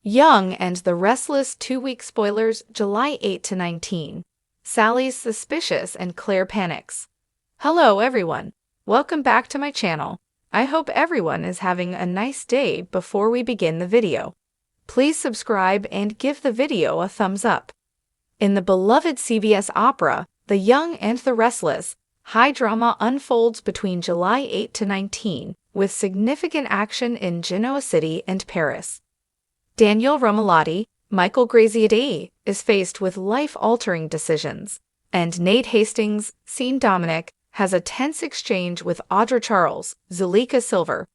Young and the Restless 2-week spoilers July 8 to 19. Sally's suspicious and Claire panics. Hello everyone. Welcome back to my channel. I hope everyone is having a nice day. Before we begin the video, please subscribe and give the video a thumbs up. In the beloved CBS opera, The Young and the Restless, high drama unfolds between July 8 to 19, with significant action in Genoa City and Paris. Daniel Romalotti, Michael Graziadei, is faced with life-altering decisions, and Nate Hastings, Sean Dominic, has a tense exchange with Audra Charles, Zuleika Silver.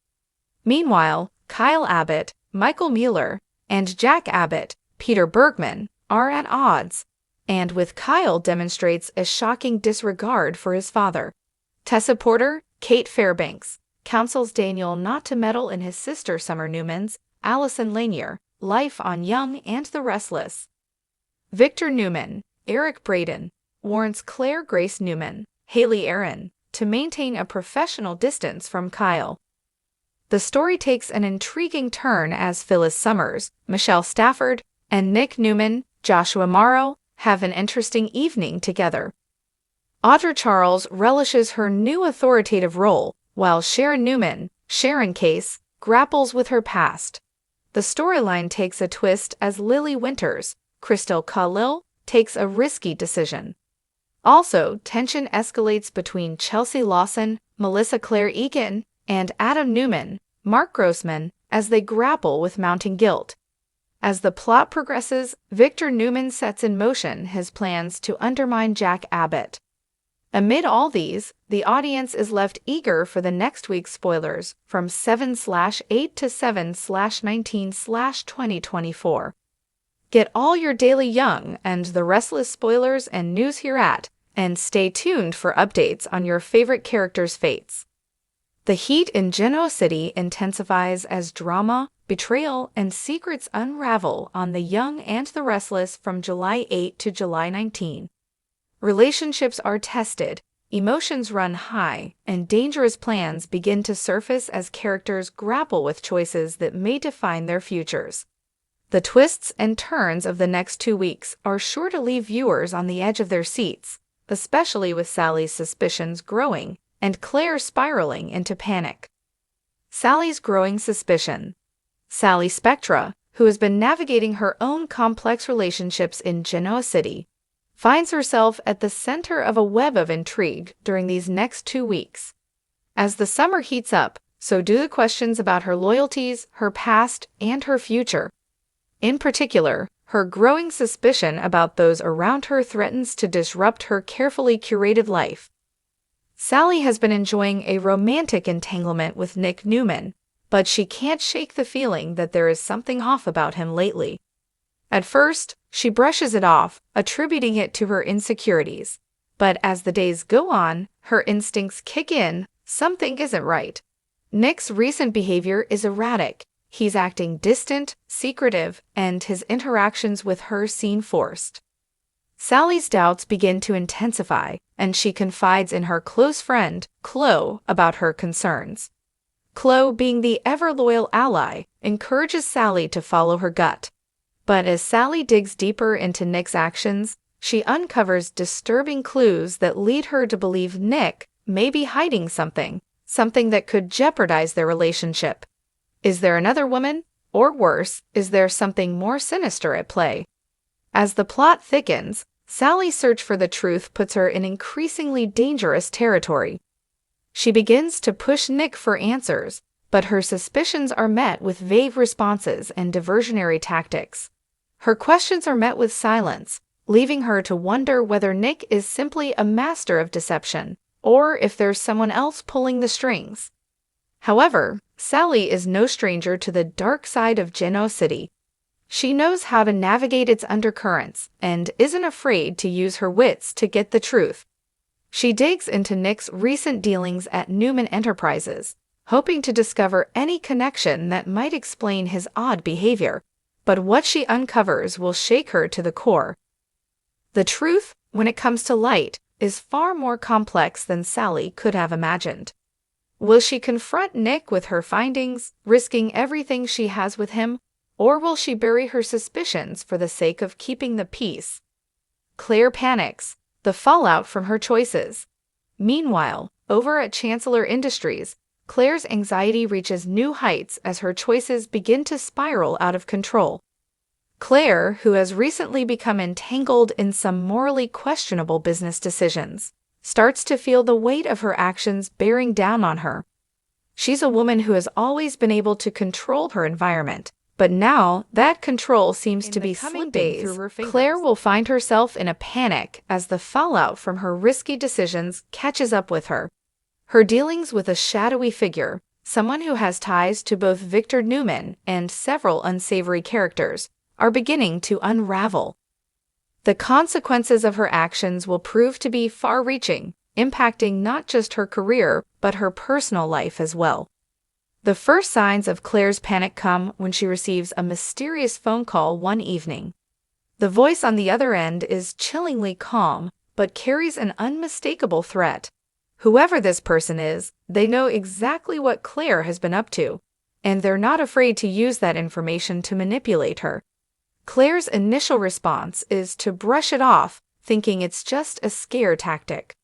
Meanwhile, Kyle Abbott, Michael Mueller, and Jack Abbott, Peter Bergman, are at odds, and with Kyle demonstrates a shocking disregard for his father. Tessa Porter, Kate Fairbanks, counsels Daniel not to meddle in his sister Summer Newman's, Allison Lanier, life on Young and the Restless. Victor Newman, Eric Braden, warns Claire Grace Newman, Haley Aaron, to maintain a professional distance from Kyle. The story takes an intriguing turn as Phyllis Summers, Michelle Stafford, and Nick Newman, Joshua Morrow, have an interesting evening together. Audra Charles relishes her new authoritative role, while Sharon Newman, Sharon Case, grapples with her past. The storyline takes a twist as Lily Winters, Crystal Khalil, takes a risky decision. Also, tension escalates between Chelsea Lawson, Melissa Claire Egan, and Adam Newman, Mark Grossman, as they grapple with mounting guilt. As the plot progresses, Victor Newman sets in motion his plans to undermine Jack Abbott. Amid all these, the audience is left eager for the next week's spoilers from 7/8 to 7/19/2024. Get all your daily Young and the Restless spoilers and news here at, and stay tuned for updates on your favorite characters' fates. The heat in Genoa City intensifies as drama, betrayal, and secrets unravel on The Young and the Restless from July 8 to July 19. Relationships are tested, emotions run high, and dangerous plans begin to surface as characters grapple with choices that may define their futures. The twists and turns of the next 2 weeks are sure to leave viewers on the edge of their seats, especially with Sally's suspicions growing and Claire spiraling into panic. Sally's growing suspicion. Sally Spectra, who has been navigating her own complex relationships in Genoa City, finds herself at the center of a web of intrigue during these next 2 weeks. As the summer heats up, so do the questions about her loyalties, her past, and her future. In particular, her growing suspicion about those around her threatens to disrupt her carefully curated life. Sally has been enjoying a romantic entanglement with Nick Newman, but she can't shake the feeling that there is something off about him lately. At first, she brushes it off, attributing it to her insecurities. But as the days go on, her instincts kick in, something isn't right. Nick's recent behavior is erratic. He's acting distant, secretive, and his interactions with her seem forced. Sally's doubts begin to intensify, and she confides in her close friend, Chloe, about her concerns. Chloe, being the ever-loyal ally, encourages Sally to follow her gut. But as Sally digs deeper into Nick's actions, she uncovers disturbing clues that lead her to believe Nick may be hiding something that could jeopardize their relationship. Is there another woman? Or worse, is there something more sinister at play? As the plot thickens, Sally's search for the truth puts her in increasingly dangerous territory. She begins to push Nick for answers, but her suspicions are met with vague responses and diversionary tactics. Her questions are met with silence, leaving her to wonder whether Nick is simply a master of deception, or if there's someone else pulling the strings. However, Sally is no stranger to the dark side of Genoa City. She knows how to navigate its undercurrents and isn't afraid to use her wits to get the truth. She digs into Nick's recent dealings at Newman Enterprises, hoping to discover any connection that might explain his odd behavior, but what she uncovers will shake her to the core. The truth, when it comes to light, is far more complex than Sally could have imagined. Will she confront Nick with her findings, risking everything she has with him, or will she bury her suspicions for the sake of keeping the peace? Claire panics, the fallout from her choices. Meanwhile, over at Chancellor Industries, Claire's anxiety reaches new heights as her choices begin to spiral out of control. Claire, who has recently become entangled in some morally questionable business decisions, starts to feel the weight of her actions bearing down on her. She's a woman who has always been able to control her environment, but now that control seems to be slipping through her fingers. Claire will find herself in a panic as the fallout from her risky decisions catches up with her. Her dealings with a shadowy figure, someone who has ties to both Victor Newman and several unsavory characters, are beginning to unravel. The consequences of her actions will prove to be far-reaching, impacting not just her career, but her personal life as well. The first signs of Claire's panic come when she receives a mysterious phone call one evening. The voice on the other end is chillingly calm, but carries an unmistakable threat. Whoever this person is, they know exactly what Claire has been up to, and they're not afraid to use that information to manipulate her. Claire's initial response is to brush it off, thinking it's just a scare tactic.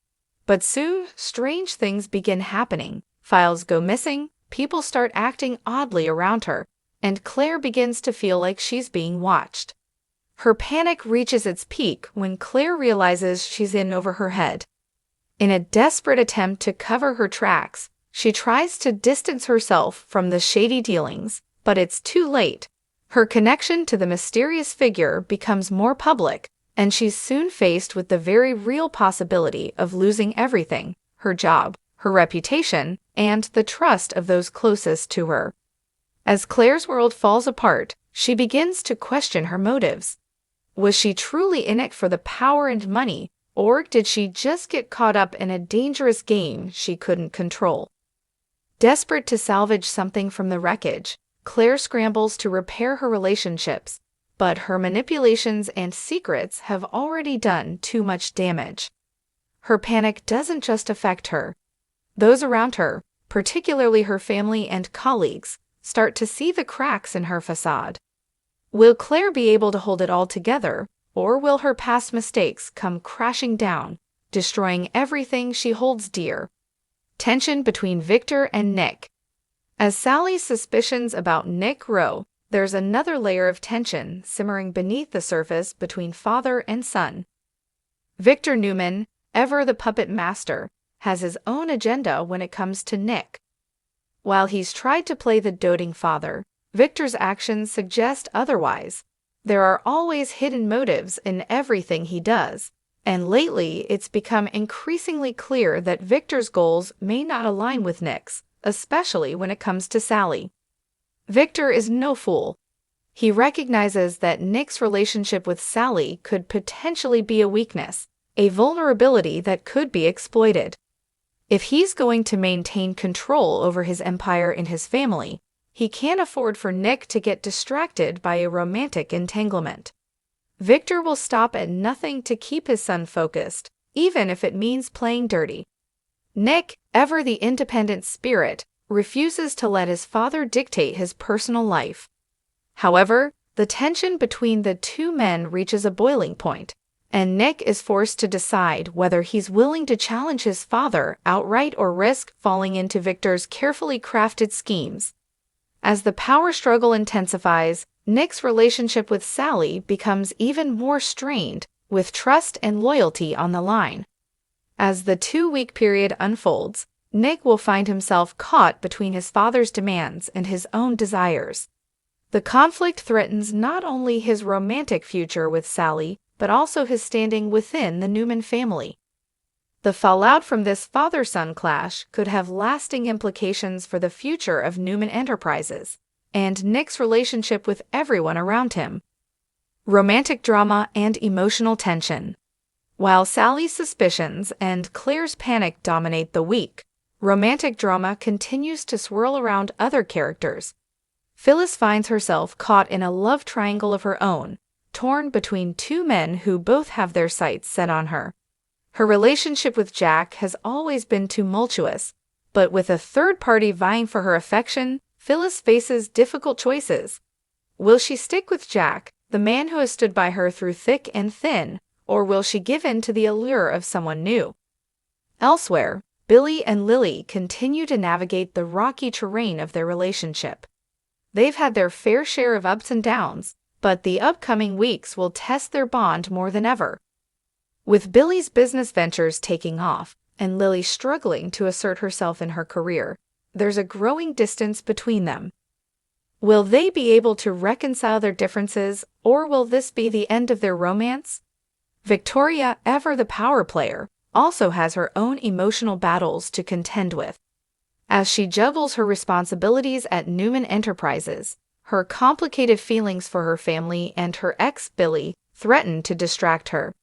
But soon, strange things begin happening. Files go missing, people start acting oddly around her, and Claire begins to feel like she's being watched. Her panic reaches its peak when Claire realizes she's in over her head. In a desperate attempt to cover her tracks, she tries to distance herself from the shady dealings, but it's too late. Her connection to the mysterious figure becomes more public, and she's soon faced with the very real possibility of losing everything: her job, her reputation, and the trust of those closest to her. As Claire's world falls apart, she begins to question her motives. Was she truly in it for the power and money, or did she just get caught up in a dangerous game she couldn't control? Desperate to salvage something from the wreckage, Claire scrambles to repair her relationships, but her manipulations and secrets have already done too much damage. Her panic doesn't just affect her. Those around her, particularly her family and colleagues, start to see the cracks in her facade. Will Claire be able to hold it all together, or will her past mistakes come crashing down, destroying everything she holds dear? Tension between Victor and Nick. As Sally's suspicions about Nick grow, there's another layer of tension simmering beneath the surface between father and son. Victor Newman, ever the puppet master, has his own agenda when it comes to Nick. While he's tried to play the doting father, Victor's actions suggest otherwise. There are always hidden motives in everything he does, and lately it's become increasingly clear that Victor's goals may not align with Nick's, especially when it comes to Sally. Victor is no fool. He recognizes that Nick's relationship with Sally could potentially be a weakness, a vulnerability that could be exploited. If he's going to maintain control over his empire and his family, he can't afford for Nick to get distracted by a romantic entanglement. Victor will stop at nothing to keep his son focused, even if it means playing dirty. Nick, ever the independent spirit, refuses to let his father dictate his personal life. However, the tension between the two men reaches a boiling point, and Nick is forced to decide whether he's willing to challenge his father outright or risk falling into Victor's carefully crafted schemes. As the power struggle intensifies, Nick's relationship with Sally becomes even more strained, with trust and loyalty on the line. As the 2-week period unfolds, Nick will find himself caught between his father's demands and his own desires. The conflict threatens not only his romantic future with Sally, but also his standing within the Newman family. The fallout from this father-son clash could have lasting implications for the future of Newman Enterprises and Nick's relationship with everyone around him. Romantic drama and emotional tension. While Sally's suspicions and Claire's panic dominate the week, romantic drama continues to swirl around other characters. Phyllis finds herself caught in a love triangle of her own, torn between two men who both have their sights set on her. Her relationship with Jack has always been tumultuous, but with a third party vying for her affection, Phyllis faces difficult choices. Will she stick with Jack, the man who has stood by her through thick and thin, or will she give in to the allure of someone new? Elsewhere, Billy and Lily continue to navigate the rocky terrain of their relationship. They've had their fair share of ups and downs, but the upcoming weeks will test their bond more than ever. With Billy's business ventures taking off and Lily struggling to assert herself in her career, there's a growing distance between them. Will they be able to reconcile their differences, or will this be the end of their romance? Victoria, ever the power player, also has her own emotional battles to contend with. As she juggles her responsibilities at Newman Enterprises, her complicated feelings for her family and her ex, Billy, threaten to distract her.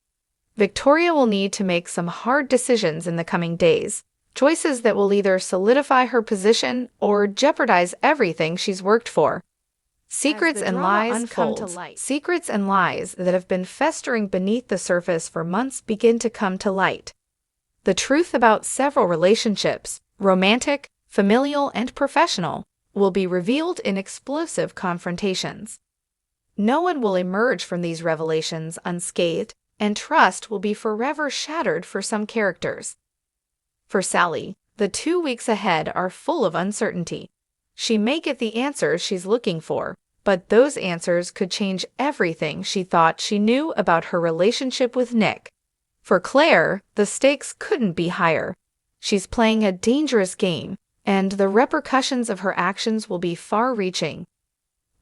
Victoria will need to make some hard decisions in the coming days, choices that will either solidify her position or jeopardize everything she's worked for. Secrets and lies come to light. Secrets and lies that have been festering beneath the surface for months begin to come to light. The truth about several relationships, romantic, familial, and professional, will be revealed in explosive confrontations. No one will emerge from these revelations unscathed, and trust will be forever shattered for some characters. For Sally, the 2 weeks ahead are full of uncertainty. She may get the answers she's looking for, but those answers could change everything she thought she knew about her relationship with Nick. For Claire, the stakes couldn't be higher. She's playing a dangerous game, and the repercussions of her actions will be far-reaching.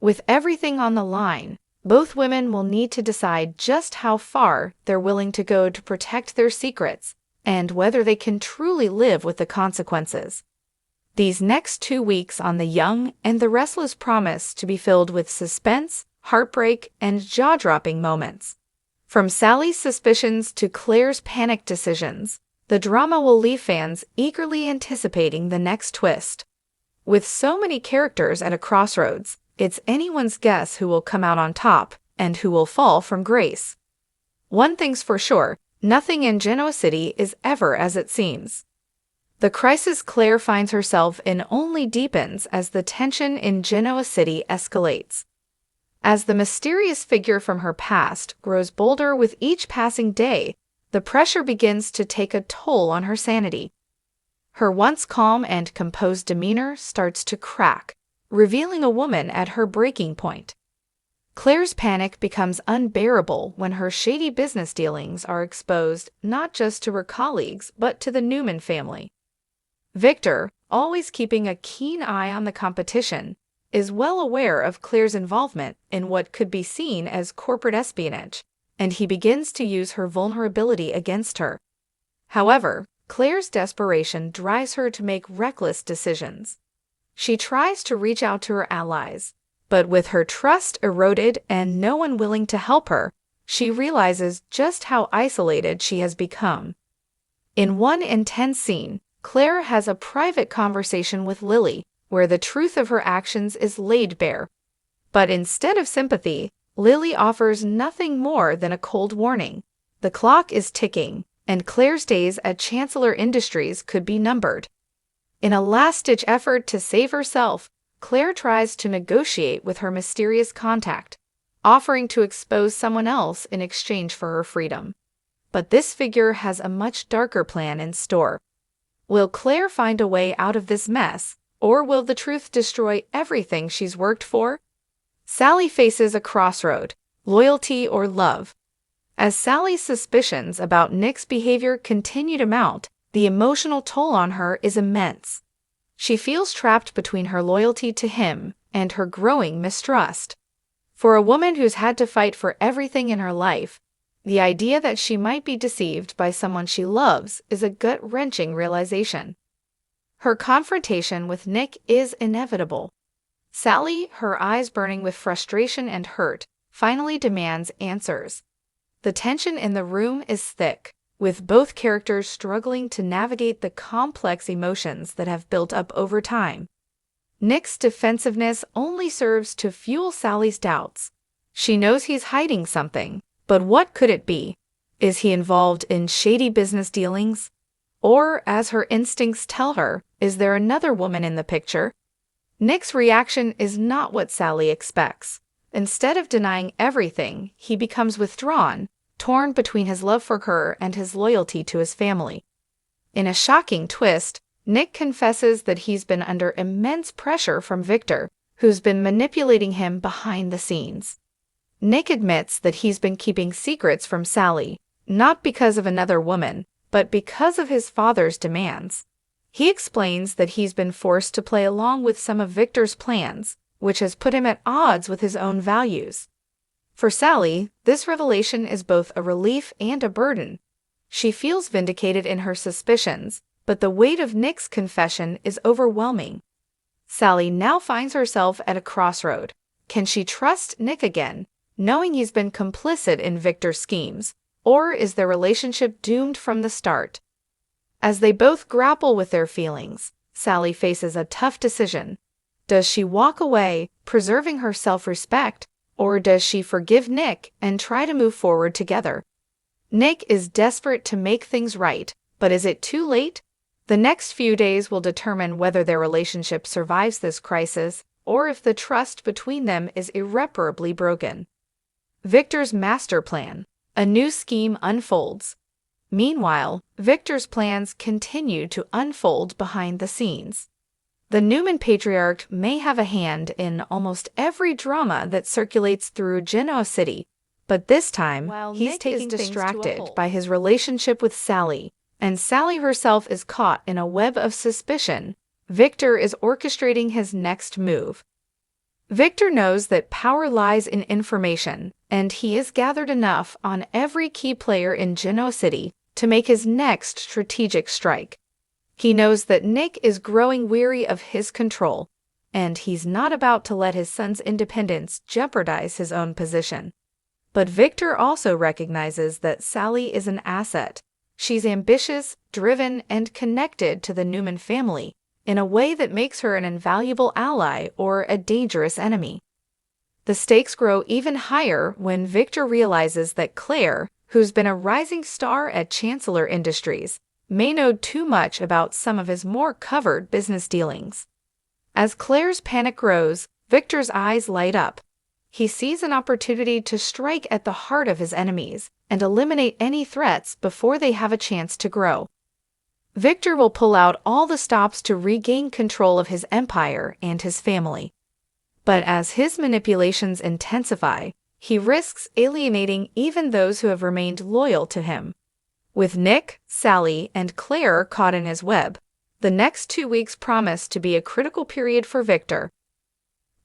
With everything on the line, both women will need to decide just how far they're willing to go to protect their secrets, and whether they can truly live with the consequences. These next 2 weeks on The Young and the Restless promise to be filled with suspense, heartbreak, and jaw-dropping moments. From Sally's suspicions to Claire's panicked decisions, the drama will leave fans eagerly anticipating the next twist. With so many characters at a crossroads, it's anyone's guess who will come out on top and who will fall from grace. One thing's for sure, nothing in Genoa City is ever as it seems. The crisis Claire finds herself in only deepens as the tension in Genoa City escalates. As the mysterious figure from her past grows bolder with each passing day, the pressure begins to take a toll on her sanity. Her once calm and composed demeanor starts to crack, revealing a woman at her breaking point. Claire's panic becomes unbearable when her shady business dealings are exposed not just to her colleagues but to the Newman family. Victor, always keeping a keen eye on the competition, is well aware of Claire's involvement in what could be seen as corporate espionage, and he begins to use her vulnerability against her. However, Claire's desperation drives her to make reckless decisions. She tries to reach out to her allies, but with her trust eroded and no one willing to help her, she realizes just how isolated she has become. In one intense scene, Claire has a private conversation with Lily, where the truth of her actions is laid bare. But instead of sympathy, Lily offers nothing more than a cold warning. The clock is ticking, and Claire's days at Chancellor Industries could be numbered. In a last-ditch effort to save herself, Claire tries to negotiate with her mysterious contact, offering to expose someone else in exchange for her freedom. But this figure has a much darker plan in store. Will Claire find a way out of this mess, or will the truth destroy everything she's worked for? Sally faces a crossroad, loyalty or love. As Sally's suspicions about Nick's behavior continue to mount, the emotional toll on her is immense. She feels trapped between her loyalty to him and her growing mistrust. For a woman who's had to fight for everything in her life, the idea that she might be deceived by someone she loves is a gut-wrenching realization. Her confrontation with Nick is inevitable. Sally, her eyes burning with frustration and hurt, finally demands answers. The tension in the room is thick, with both characters struggling to navigate the complex emotions that have built up over time. Nick's defensiveness only serves to fuel Sally's doubts. She knows he's hiding something, but what could it be? Is he involved in shady business dealings? Or, as her instincts tell her, is there another woman in the picture? Nick's reaction is not what Sally expects. Instead of denying everything, he becomes withdrawn, torn between his love for her and his loyalty to his family. In a shocking twist, Nick confesses that he's been under immense pressure from Victor, who's been manipulating him behind the scenes. Nick admits that he's been keeping secrets from Sally, not because of another woman, but because of his father's demands. He explains that he's been forced to play along with some of Victor's plans, which has put him at odds with his own values. For Sally, this revelation is both a relief and a burden. She feels vindicated in her suspicions, but the weight of Nick's confession is overwhelming. Sally now finds herself at a crossroad. Can she trust Nick again, knowing he's been complicit in Victor's schemes, or is their relationship doomed from the start? As they both grapple with their feelings, Sally faces a tough decision. Does she walk away, preserving her self-respect, or does she forgive Nick and try to move forward together? Nick is desperate to make things right, but is it too late? The next few days will determine whether their relationship survives this crisis, or if the trust between them is irreparably broken. Victor's master plan. A new scheme unfolds. Meanwhile, Victor's plans continue to unfold behind the scenes. The Newman patriarch may have a hand in almost every drama that circulates through Genoa City, but this time he's taking distracted by his relationship with Sally, and Sally herself is caught in a web of suspicion. Victor is orchestrating his next move. Victor knows that power lies in information, and he has gathered enough on every key player in Genoa City to make his next strategic strike. He knows that Nick is growing weary of his control, and he's not about to let his son's independence jeopardize his own position. But Victor also recognizes that Sally is an asset. She's ambitious, driven, and connected to the Newman family in a way that makes her an invaluable ally or a dangerous enemy. The stakes grow even higher when Victor realizes that Claire, who's been a rising star at Chancellor Industries, may know too much about some of his more covered business dealings. As Claire's panic grows, Victor's eyes light up. He sees an opportunity to strike at the heart of his enemies and eliminate any threats before they have a chance to grow. Victor will pull out all the stops to regain control of his empire and his family. But as his manipulations intensify, he risks alienating even those who have remained loyal to him. With Nick, Sally, and Claire caught in his web, the next 2 weeks promise to be a critical period for Victor.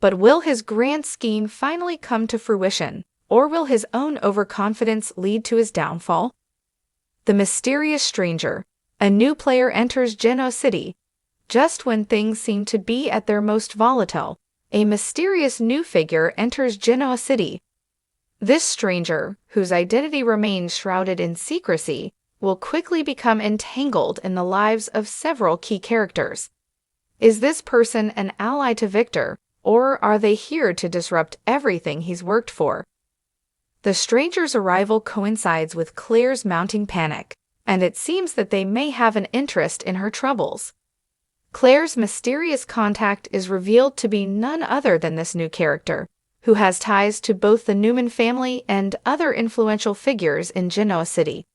But will his grand scheme finally come to fruition, or will his own overconfidence lead to his downfall? The mysterious stranger. A new player enters Genoa City. Just when things seem to be at their most volatile, a mysterious new figure enters Genoa City. This stranger, whose identity remains shrouded in secrecy, will quickly become entangled in the lives of several key characters. Is this person an ally to Victor, or are they here to disrupt everything he's worked for? The stranger's arrival coincides with Claire's mounting panic, and it seems that they may have an interest in her troubles. Claire's mysterious contact is revealed to be none other than this new character, who has ties to both the Newman family and other influential figures in Genoa City.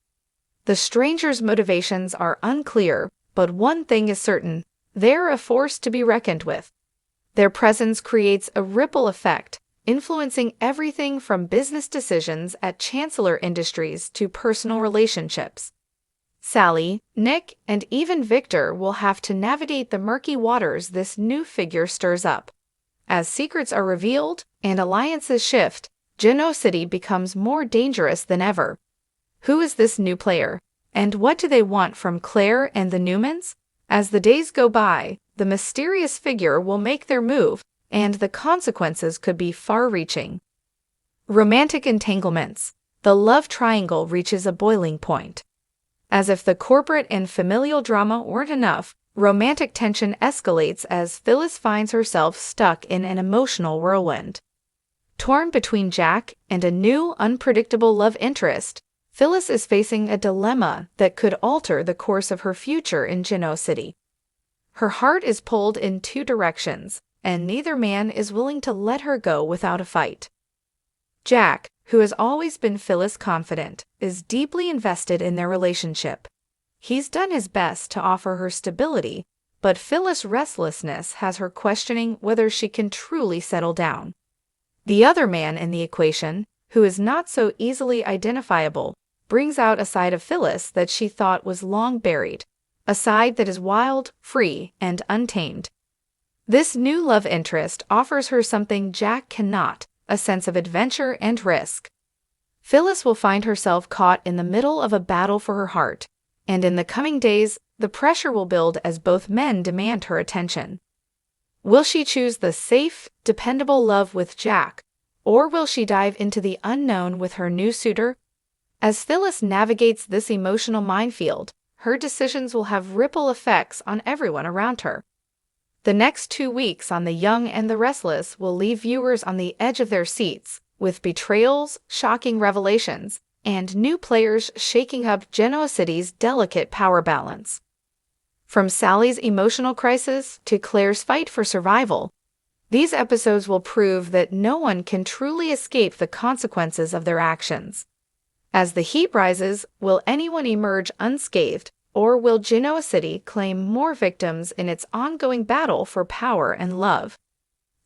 The stranger's motivations are unclear, but one thing is certain: they're a force to be reckoned with. Their presence creates a ripple effect, influencing everything from business decisions at Chancellor Industries to personal relationships. Sally, Nick, and even Victor will have to navigate the murky waters this new figure stirs up. As secrets are revealed and alliances shift, Genoa City becomes more dangerous than ever. Who is this new player, and what do they want from Claire and the Newmans? As the days go by, the mysterious figure will make their move, and the consequences could be far-reaching. Romantic entanglements. The love triangle reaches a boiling point. As if the corporate and familial drama weren't enough, romantic tension escalates as Phyllis finds herself stuck in an emotional whirlwind. Torn between Jack and a new, unpredictable love interest, Phyllis is facing a dilemma that could alter the course of her future in Genoa City. Her heart is pulled in two directions, and neither man is willing to let her go without a fight. Jack, who has always been Phyllis' confidant, is deeply invested in their relationship. He's done his best to offer her stability, but Phyllis' restlessness has her questioning whether she can truly settle down. The other man in the equation, who is not so easily identifiable, brings out a side of Phyllis that she thought was long buried, a side that is wild, free, and untamed. This new love interest offers her something Jack cannot, a sense of adventure and risk. Phyllis will find herself caught in the middle of a battle for her heart, and in the coming days, the pressure will build as both men demand her attention. Will she choose the safe, dependable love with Jack, or will she dive into the unknown with her new suitor? As Phyllis navigates this emotional minefield, her decisions will have ripple effects on everyone around her. The next 2 weeks on The Young and the Restless will leave viewers on the edge of their seats, with betrayals, shocking revelations, and new players shaking up Genoa City's delicate power balance. From Sally's emotional crisis to Claire's fight for survival, these episodes will prove that no one can truly escape the consequences of their actions. As the heat rises, will anyone emerge unscathed, or will Genoa City claim more victims in its ongoing battle for power and love?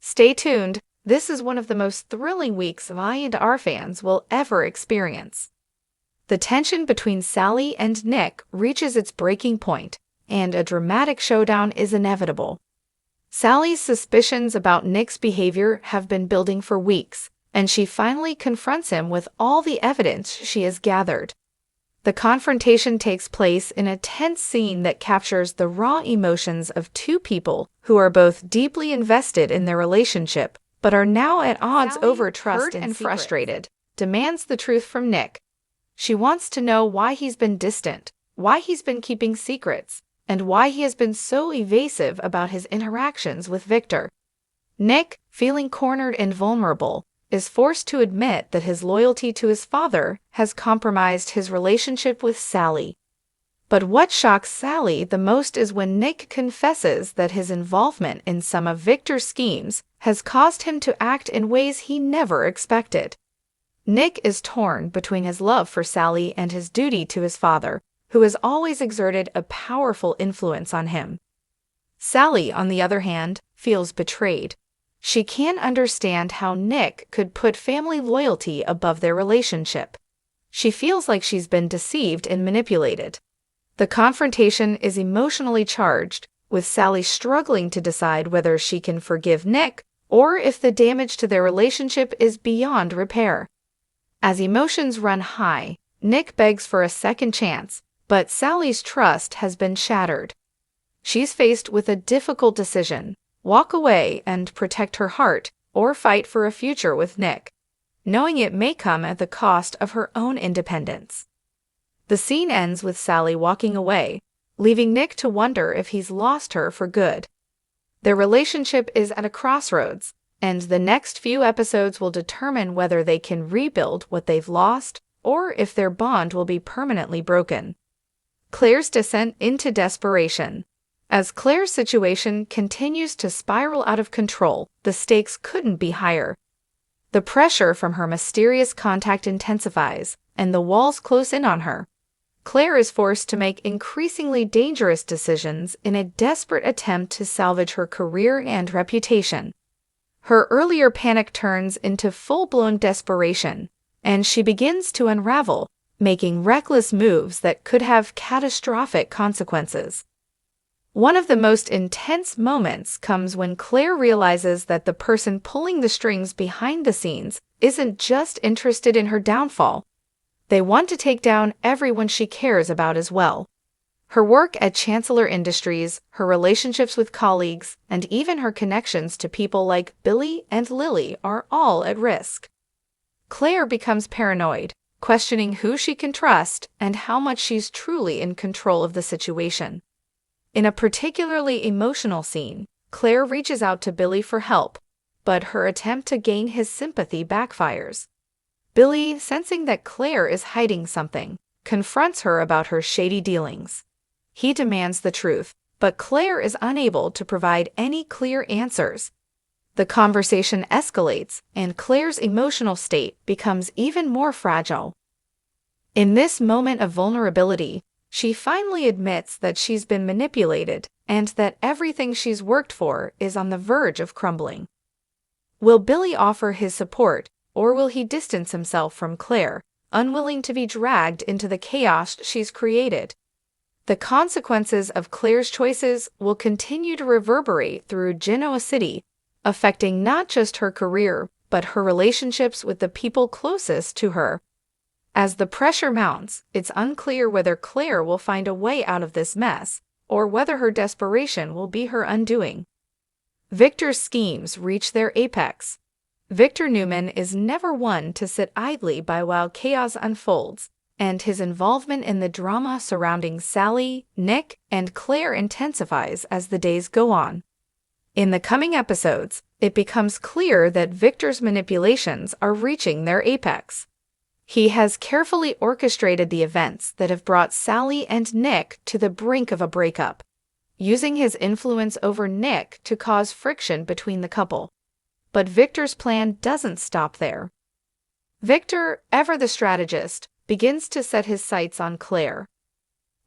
Stay tuned. This is one of the most thrilling weeks I and our fans will ever experience. The tension between Sally and Nick reaches its breaking point, and a dramatic showdown is inevitable. Sally's suspicions about Nick's behavior have been building for weeks, and she finally confronts him with all the evidence she has gathered. The confrontation takes place in a tense scene that captures the raw emotions of two people who are both deeply invested in their relationship, but are now at odds Sally, over trust and frustrated, demands the truth from Nick. She wants to know why he's been distant, why he's been keeping secrets, and why he has been so evasive about his interactions with Victor. Nick, feeling cornered and vulnerable, is forced to admit that his loyalty to his father has compromised his relationship with Sally. But what shocks Sally the most is when Nick confesses that his involvement in some of Victor's schemes has caused him to act in ways he never expected. Nick is torn between his love for Sally and his duty to his father, who has always exerted a powerful influence on him. Sally, on the other hand, feels betrayed. She can't understand how Nick could put family loyalty above their relationship. She feels like she's been deceived and manipulated. The confrontation is emotionally charged, with Sally struggling to decide whether she can forgive Nick or if the damage to their relationship is beyond repair. As emotions run high, Nick begs for a second chance, but Sally's trust has been shattered. She's faced with a difficult decision: walk away and protect her heart, or fight for a future with Nick, knowing it may come at the cost of her own independence. The scene ends with Sally walking away, leaving Nick to wonder if he's lost her for good. Their relationship is at a crossroads, and the next few episodes will determine whether they can rebuild what they've lost or if their bond will be permanently broken. Claire's descent into desperation. As Claire's situation continues to spiral out of control, the stakes couldn't be higher. The pressure from her mysterious contact intensifies, and the walls close in on her. Claire is forced to make increasingly dangerous decisions in a desperate attempt to salvage her career and reputation. Her earlier panic turns into full-blown desperation, and she begins to unravel, making reckless moves that could have catastrophic consequences. One of the most intense moments comes when Claire realizes that the person pulling the strings behind the scenes isn't just interested in her downfall. They want to take down everyone she cares about as well. Her work at Chancellor Industries, her relationships with colleagues, and even her connections to people like Billy and Lily are all at risk. Claire becomes paranoid, questioning who she can trust and how much she's truly in control of the situation. In a particularly emotional scene, Claire reaches out to Billy for help, but her attempt to gain his sympathy backfires. Billy, sensing that Claire is hiding something, confronts her about her shady dealings. He demands the truth, but Claire is unable to provide any clear answers. The conversation escalates, and Claire's emotional state becomes even more fragile. In this moment of vulnerability, she finally admits that she's been manipulated and that everything she's worked for is on the verge of crumbling. Will Billy offer his support, or will he distance himself from Claire, unwilling to be dragged into the chaos she's created? The consequences of Claire's choices will continue to reverberate through Genoa City, affecting not just her career, but her relationships with the people closest to her. As the pressure mounts, it's unclear whether Claire will find a way out of this mess, or whether her desperation will be her undoing. Victor's schemes reach their apex. Victor Newman is never one to sit idly by while chaos unfolds, and his involvement in the drama surrounding Sally, Nick, and Claire intensifies as the days go on. In the coming episodes, it becomes clear that Victor's manipulations are reaching their apex. He has carefully orchestrated the events that have brought Sally and Nick to the brink of a breakup, using his influence over Nick to cause friction between the couple. But Victor's plan doesn't stop there. Victor, ever the strategist, begins to set his sights on Claire.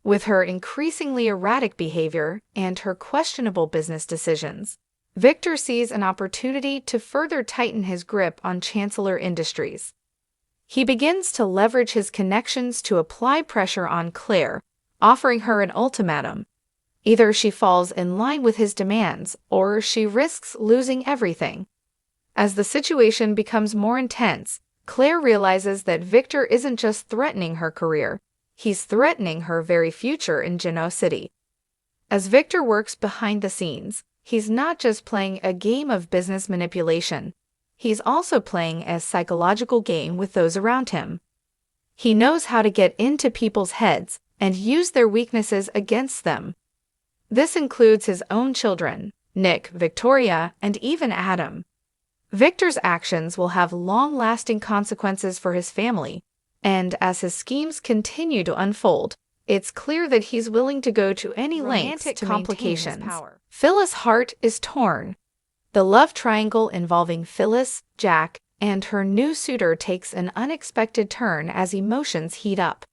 With her increasingly erratic behavior and her questionable business decisions, Victor sees an opportunity to further tighten his grip on Chancellor Industries. He begins to leverage his connections to apply pressure on Claire, offering her an ultimatum. Either she falls in line with his demands, or she risks losing everything. As the situation becomes more intense, Claire realizes that Victor isn't just threatening her career, he's threatening her very future in Genoa City. As Victor works behind the scenes, he's not just playing a game of business manipulation. He's also playing a psychological game with those around him. He knows how to get into people's heads and use their weaknesses against them. This includes his own children, Nick, Victoria, and even Adam. Victor's actions will have long-lasting consequences for his family, and as his schemes continue to unfold, it's clear that he's willing to go to any lengths to complications. Maintain his power. Phyllis' heart is torn. The love triangle involving Phyllis, Jack, and her new suitor takes an unexpected turn as emotions heat up.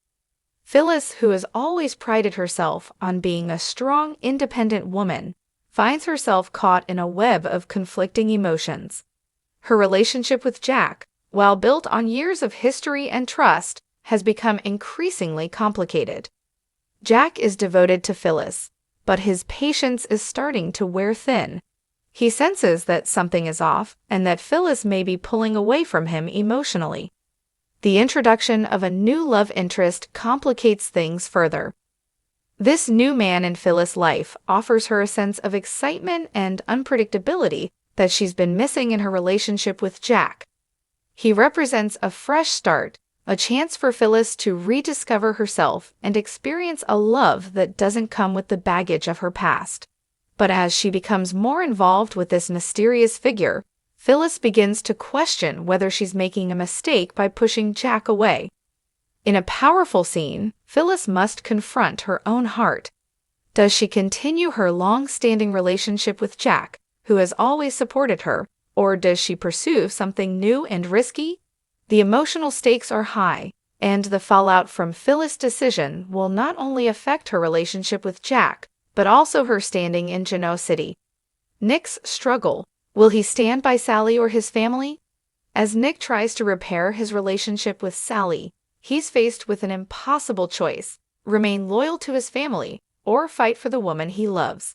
Phyllis, who has always prided herself on being a strong, independent woman, finds herself caught in a web of conflicting emotions. Her relationship with Jack, while built on years of history and trust, has become increasingly complicated. Jack is devoted to Phyllis, but his patience is starting to wear thin. He senses that something is off and that Phyllis may be pulling away from him emotionally. The introduction of a new love interest complicates things further. This new man in Phyllis' life offers her a sense of excitement and unpredictability that she's been missing in her relationship with Jack. He represents a fresh start, a chance for Phyllis to rediscover herself and experience a love that doesn't come with the baggage of her past. But as she becomes more involved with this mysterious figure, Phyllis begins to question whether she's making a mistake by pushing Jack away. In a powerful scene, Phyllis must confront her own heart. Does she continue her long-standing relationship with Jack, who has always supported her, or does she pursue something new and risky? The emotional stakes are high, and the fallout from Phyllis' decision will not only affect her relationship with Jack, but also her standing in Genoa City. Nick's struggle. Will he stand by Sally or his family? As Nick tries to repair his relationship with Sally, he's faced with an impossible choice: remain loyal to his family or fight for the woman he loves.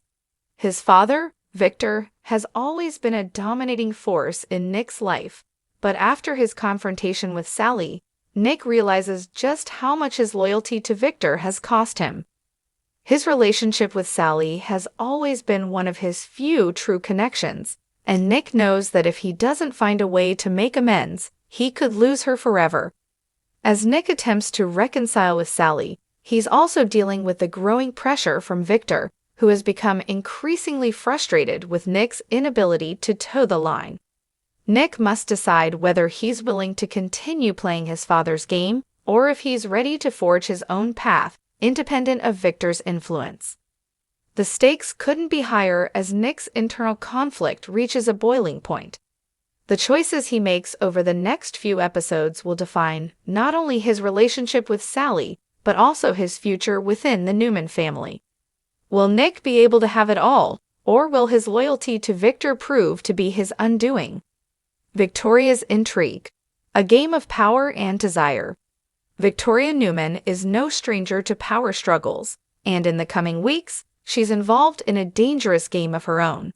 His father, Victor, has always been a dominating force in Nick's life, but after his confrontation with Sally, Nick realizes just how much his loyalty to Victor has cost him. His relationship with Sally has always been one of his few true connections, and Nick knows that if he doesn't find a way to make amends, he could lose her forever. As Nick attempts to reconcile with Sally, he's also dealing with the growing pressure from Victor, who has become increasingly frustrated with Nick's inability to toe the line. Nick must decide whether he's willing to continue playing his father's game, or if he's ready to forge his own path, independent of Victor's influence. The stakes couldn't be higher as Nick's internal conflict reaches a boiling point. The choices he makes over the next few episodes will define not only his relationship with Sally, but also his future within the Newman family. Will Nick be able to have it all, or will his loyalty to Victor prove to be his undoing? Victoria's intrigue. A game of power and desire. Victoria Newman is no stranger to power struggles, and in the coming weeks, she's involved in a dangerous game of her own.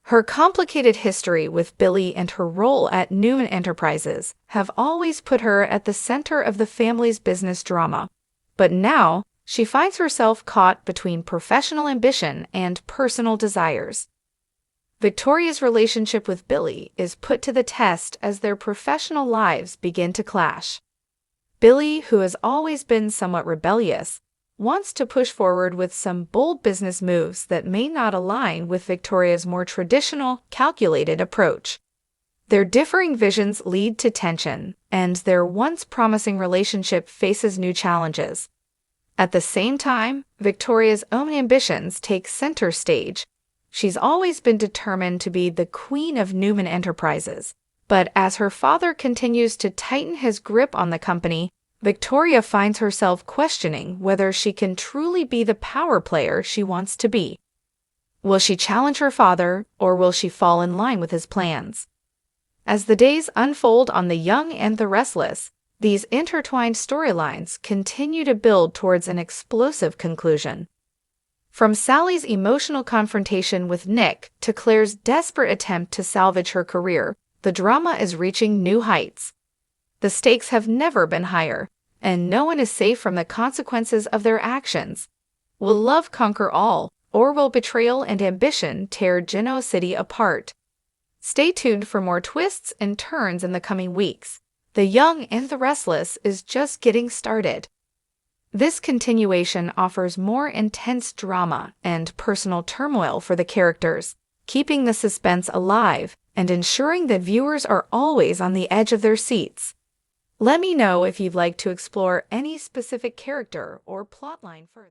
Her complicated history with Billy and her role at Newman Enterprises have always put her at the center of the family's business drama. But now, she finds herself caught between professional ambition and personal desires. Victoria's relationship with Billy is put to the test as their professional lives begin to clash. Billy, who has always been somewhat rebellious, wants to push forward with some bold business moves that may not align with Victoria's more traditional, calculated approach. Their differing visions lead to tension, and their once promising relationship faces new challenges. At the same time, Victoria's own ambitions take center stage. She's always been determined to be the queen of Newman Enterprises, but as her father continues to tighten his grip on the company, Victoria finds herself questioning whether she can truly be the power player she wants to be. Will she challenge her father, or will she fall in line with his plans? As the days unfold on The Young and the Restless, these intertwined storylines continue to build towards an explosive conclusion. From Sally's emotional confrontation with Nick to Claire's desperate attempt to salvage her career, the drama is reaching new heights. The stakes have never been higher, and no one is safe from the consequences of their actions. Will love conquer all, or will betrayal and ambition tear Genoa City apart? Stay tuned for more twists and turns in the coming weeks. The Young and the Restless is just getting started. This continuation offers more intense drama and personal turmoil for the characters, keeping the suspense alive and ensuring that viewers are always on the edge of their seats. Let me know if you'd like to explore any specific character or plotline further.